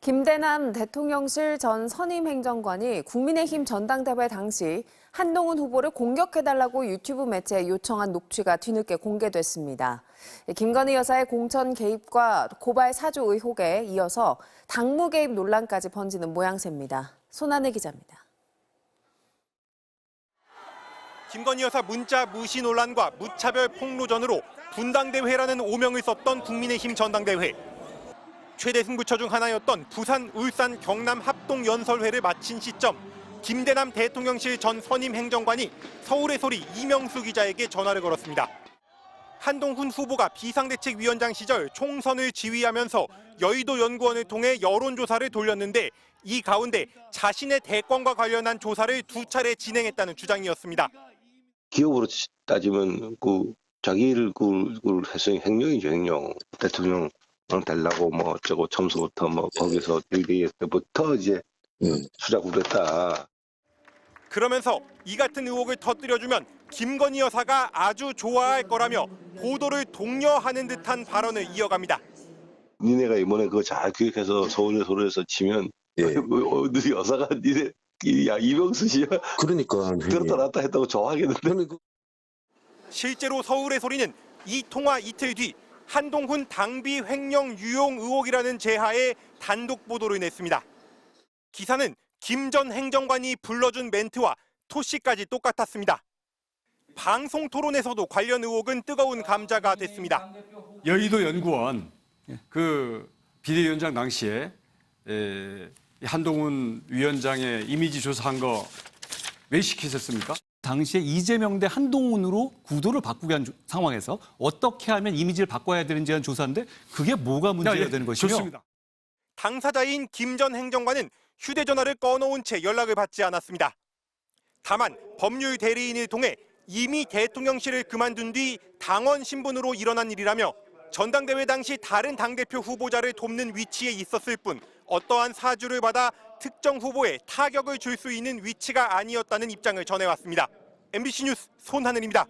김대남 대통령실 전 선임행정관이 국민의힘 전당대회 당시 한동훈 후보를 공격해달라고 유튜브 매체에 요청한 녹취가 뒤늦게 공개됐습니다. 김건희 여사의 공천 개입과 고발 사주 의혹에 이어서 당무 개입 논란까지 번지는 모양새입니다. 손한혜 기자입니다. 김건희 여사 문자 무시 논란과 무차별 폭로전으로 분당대회라는 오명을 썼던 국민의힘 전당대회. 최대 승부처 중 하나였던 부산, 울산, 경남 합동연설회를 마친 시점, 김대남 대통령실 전 선임 행정관이 서울의 소리 이명수 기자에게 전화를 걸었습니다. 한동훈 후보가 비상대책위원장 시절 총선을 지휘하면서 여의도 연구원을 통해 여론조사를 돌렸는데 이 가운데 자신의 대권과 관련한 조사를 2차례 진행했다는 주장이었습니다. 기업으로 따지면 자기를 행령이죠, 행령. 대통령 되려고 뭐 어쩌고 처음부터 뭐 거기서 일대일 때부터 이제 수작을 했다. 그러면서 이 같은 의혹을 터뜨려주면 김건희 여사가 아주 좋아할 거라며 보도를 독려하는 듯한 발언을 이어갑니다. 니네가 이번에 그거 잘 기획해서 서울의 소리에서 치면 너희 여사가 니네 야 이명수 씨야. 그러니까 들었다 놨다 했다고 좋아하겠는데. 실제로 서울의 소리는 이 통화 이틀 뒤 한동훈 당비 횡령 유용 의혹이라는 제하에 단독 보도를 냈습니다. 기사는 김 전 행정관이 불러준 멘트와 토씨까지 똑같았습니다. 방송 토론에서도 관련 의혹은 뜨거운 감자가 됐습니다. 여의도 연구원 비대위원장 당시에 한동훈 위원장의 이미지 조사한 거 왜 시키셨습니까? 당시에 이재명 대 한동훈으로 구도를 바꾸게 한 상황에서 어떻게 하면 이미지를 바꿔야 되는지 한 조사인데 그게 뭐가 문제가 되는 것이며. 좋습니다. 당사자인 김 전 행정관은 휴대전화를 꺼놓은 채 연락을 받지 않았습니다. 다만 법률 대리인을 통해 이미 대통령실을 그만둔 뒤 당원 신분으로 일어난 일이라며 전당대회 당시 다른 당대표 후보자를 돕는 위치에 있었을 뿐 어떠한 사주를 받아 특정 후보에 타격을 줄 수 있는 위치가 아니었다는 입장을 전해왔습니다. MBC 뉴스 손하늘입니다.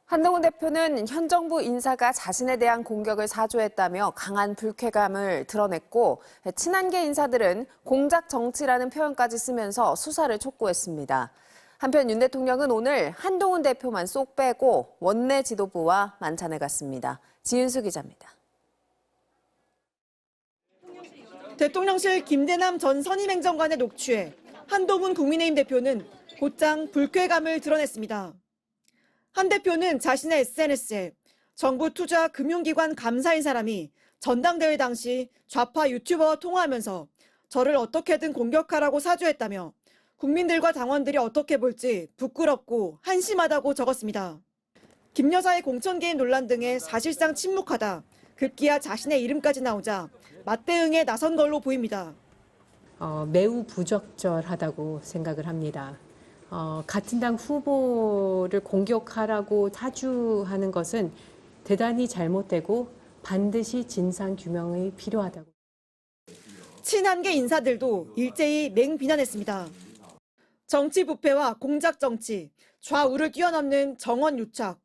한동훈 대표는 현 정부 인사가 자신에 대한 공격을 사주했다며 강한 불쾌감을 드러냈고 친한계 인사들은 공작 정치라는 표현까지 쓰면서 수사를 촉구했습니다. 한편 윤 대통령은 오늘 한동훈 대표만 쏙 빼고 원내 지도부와 만찬에 갔습니다. 지은수 기자입니다. 대통령실 김대남 전 선임행정관의 녹취에 한동훈 국민의힘 대표는 곧장 불쾌감을 드러냈습니다. 한 대표는 자신의 SNS에 정부 투자 금융기관 감사인 사람이 전당대회 당시 좌파 유튜버와 통화하면서 저를 어떻게든 공격하라고 사주했다며 국민들과 당원들이 어떻게 볼지 부끄럽고 한심하다고 적었습니다. 김 여사의 공천 개입 논란 등에 사실상 침묵하다 급기야 자신의 이름까지 나오자 맞대응에 나선 걸로 보입니다. 매우 부적절하다고 생각을 합니다. 같은 당 후보를 공격하라고 사주하는 것은 대단히 잘못되고 반드시 진상 규명이 필요하다고. 친한계 인사들도 일제히 맹비난했습니다. 정치 부패와 공작 정치, 좌우를 뛰어넘는 정원 유착,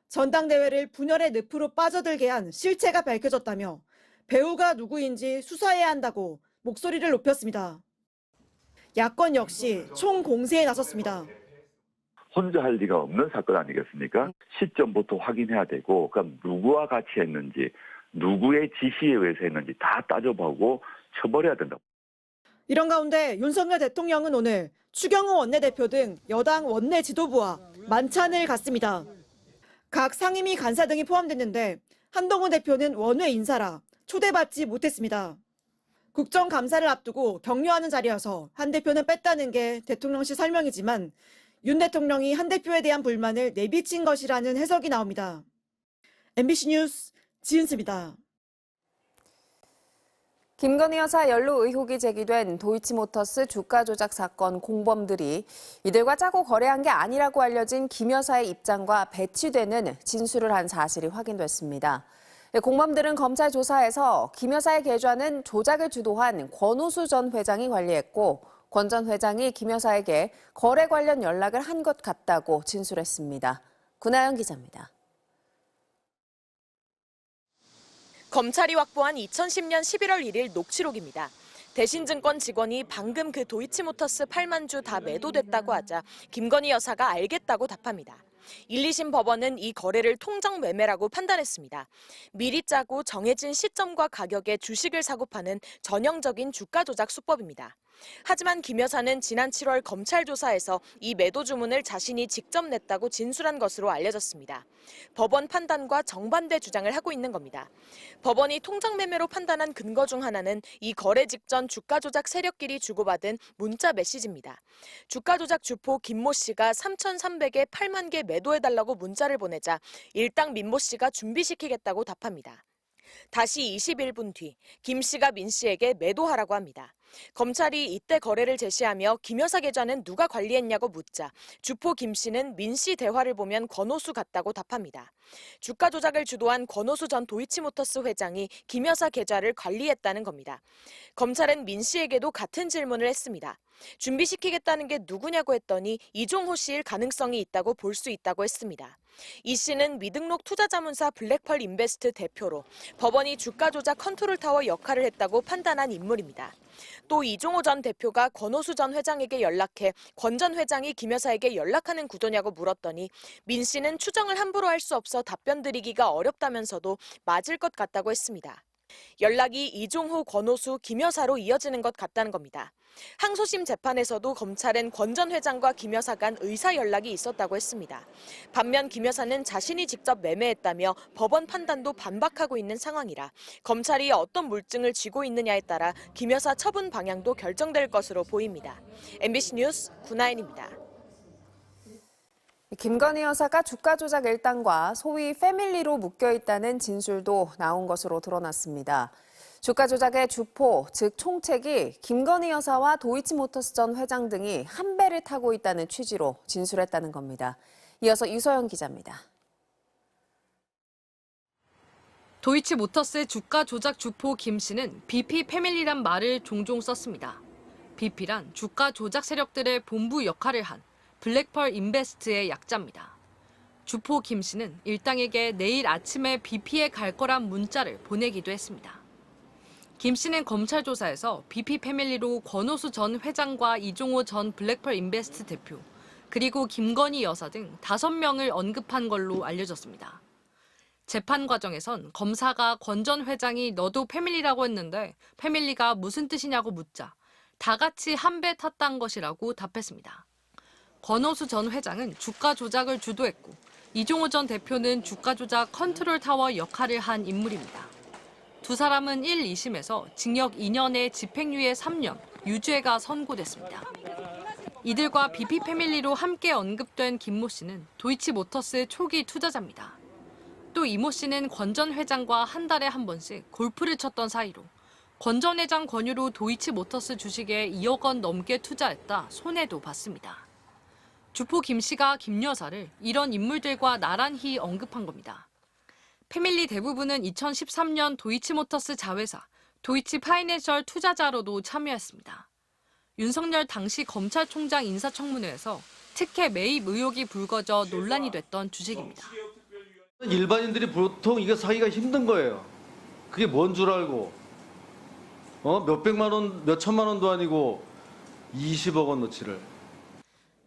전당대회를 분열의 늪으로 빠져들게 한 실체가 밝혀졌다며 배우가 누구인지 수사해야 한다고 목소리를 높였습니다. 야권 역시 총공세에 나섰습니다. 혼자 할 리가 없는 사건 아니겠습니까? 시점부터 확인해야 되고 그럼 누구와 같이 했는지 누구의 지시에 의해서 했는지 다 따져보고 처벌해야 된다고. 이런 가운데 윤석열 대통령은 오늘 추경호 원내대표 등 여당 원내 지도부와 만찬을 갖습니다. 각 상임위 간사 등이 포함됐는데 한동훈 대표는 원외 인사라 초대받지 못했습니다. 국정감사를 앞두고 격려하는 자리여서 한 대표는 뺐다는 게 대통령실 설명이지만 윤 대통령이 한 대표에 대한 불만을 내비친 것이라는 해석이 나옵니다. MBC 뉴스 지은수입니다. 김건희 여사 연루 의혹이 제기된 도이치모터스 주가 조작 사건 공범들이 이들과 짜고 거래한 게 아니라고 알려진 김 여사의 입장과 배치되는 진술을 한 사실이 확인됐습니다. 공범들은 검찰 조사에서 김 여사의 계좌는 조작을 주도한 권오수 전 회장이 관리했고 권 전 회장이 김 여사에게 거래 관련 연락을 한 것 같다고 진술했습니다. 구나연 기자입니다. 검찰이 확보한 2010년 11월 1일 녹취록입니다. 대신증권 직원이 방금 그 도이치모터스 8만 주 다 매도됐다고 하자 김건희 여사가 알겠다고 답합니다. 1, 2심 법원은 이 거래를 통정 매매라고 판단했습니다. 미리 짜고 정해진 시점과 가격에 주식을 사고 파는 전형적인 주가 조작 수법입니다. 하지만 김 여사는 지난 7월 검찰 조사에서 이 매도 주문을 자신이 직접 냈다고 진술한 것으로 알려졌습니다. 법원 판단과 정반대 주장을 하고 있는 겁니다. 법원이 통정 매매로 판단한 근거 중 하나는 이 거래 직전 주가 조작 세력끼리 주고받은 문자 메시지입니다. 주가 조작 주포 김모 씨가 3,300에 8만 개 매도해달라고 문자를 보내자 일당 민모 씨가 준비시키겠다고 답합니다. 다시 21분 뒤 김 씨가 민 씨에게 매도하라고 합니다. 검찰이 이때 거래를 제시하며 김 여사 계좌는 누가 관리했냐고 묻자 주포 김 씨는 민 씨 대화를 보면 권오수 같다고 답합니다. 주가 조작을 주도한 권오수 전 도이치모터스 회장이 김 여사 계좌를 관리했다는 겁니다. 검찰은 민 씨에게도 같은 질문을 했습니다. 준비시키겠다는 게 누구냐고 했더니 이종호 씨일 가능성이 있다고 볼 수 있다고 했습니다. 이 씨는 미등록 투자자문사 블랙펄 인베스트 대표로 법원이 주가 조작 컨트롤타워 역할을 했다고 판단한 인물입니다. 또 이종호 전 대표가 권오수 전 회장에게 연락해 권 전 회장이 김 여사에게 연락하는 구도냐고 물었더니 민 씨는 추정을 함부로 할 수 없어 답변 드리기가 어렵다면서도 맞을 것 같다고 했습니다. 연락이 이종호, 권오수, 김 여사로 이어지는 것 같다는 겁니다. 항소심 재판에서도 검찰은 권 전 회장과 김 여사 간 의사 연락이 있었다고 했습니다. 반면 김 여사는 자신이 직접 매매했다며 법원 판단도 반박하고 있는 상황이라 검찰이 어떤 물증을 쥐고 있느냐에 따라 김 여사 처분 방향도 결정될 것으로 보입니다. MBC 뉴스 구나인입니다. 김건희 여사가 주가 조작 일당과 소위 패밀리로 묶여 있다는 진술도 나온 것으로 드러났습니다. 주가 조작의 주포, 즉 총책이 김건희 여사와 도이치모터스 전 회장 등이 한 배를 타고 있다는 취지로 진술했다는 겁니다. 이어서 유서연 기자입니다. 도이치모터스의 주가 조작 주포 김 씨는 BP 패밀리란 말을 종종 썼습니다. BP란 주가 조작 세력들의 본부 역할을 한 블랙펄 인베스트의 약자입니다. 주포 김 씨는 일당에게 내일 아침에 BP에 갈 거란 문자를 보내기도 했습니다. 김 씨는 검찰 조사에서 BP 패밀리로 권오수 전 회장과 이종호 전 블랙펄 인베스트 대표, 그리고 김건희 여사 등 5명을 언급한 걸로 알려졌습니다. 재판 과정에선 검사가 권 전 회장이 너도 패밀리라고 했는데 패밀리가 무슨 뜻이냐고 묻자 다 같이 한 배 탔단 것이라고 답했습니다. 권오수 전 회장은 주가 조작을 주도했고 이종호 전 대표는 주가 조작 컨트롤 타워 역할을 한 인물입니다. 두 사람은 1, 2심에서 징역 2년에 집행유예 3년, 유죄가 선고됐습니다. 이들과 BP 패밀리로 함께 언급된 김모 씨는 도이치모터스의 초기 투자자입니다. 또 이모 씨는 권 전 회장과 한 달에 한 번씩 골프를 쳤던 사이로 권 전 회장 권유로 도이치모터스 주식에 2억 원 넘게 투자했다 손해도 봤습니다. 주포 김 씨가 김 여사를 이런 인물들과 나란히 언급한 겁니다. 패밀리 대부분은 2013년 도이치모터스 자회사 도이치 파이낸셜 투자자로도 참여했습니다. 윤석열 당시 검찰총장 인사청문회에서 특혜 매입 의혹이 불거져 논란이 됐던 주식입니다. 일반인들이 보통 이거 사기가 힘든 거예요. 그게 뭔 줄 알고 몇백만 원, 몇천만 원도 아니고 20억 원어치를.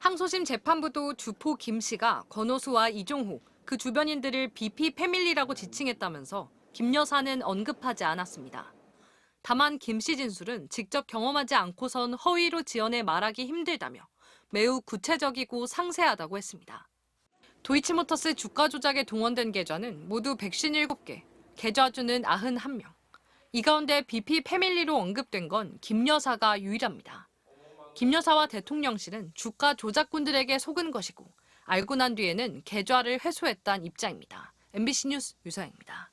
항소심 재판부도 주포 김 씨가 권오수와 이종호, 그 주변인들을 BP 패밀리라고 지칭했다면서 김 여사는 언급하지 않았습니다. 다만 김 씨 진술은 직접 경험하지 않고선 허위로 지어내 말하기 힘들다며 매우 구체적이고 상세하다고 했습니다. 도이치모터스 주가 조작에 동원된 계좌는 모두 157개, 계좌주는 91명. 이 가운데 BP 패밀리로 언급된 건 김 여사가 유일합니다. 김 여사와 대통령실은 주가 조작꾼들에게 속은 것이고 알고 난 뒤에는 계좌를 회수했다는 입장입니다. MBC 뉴스 유서연입니다.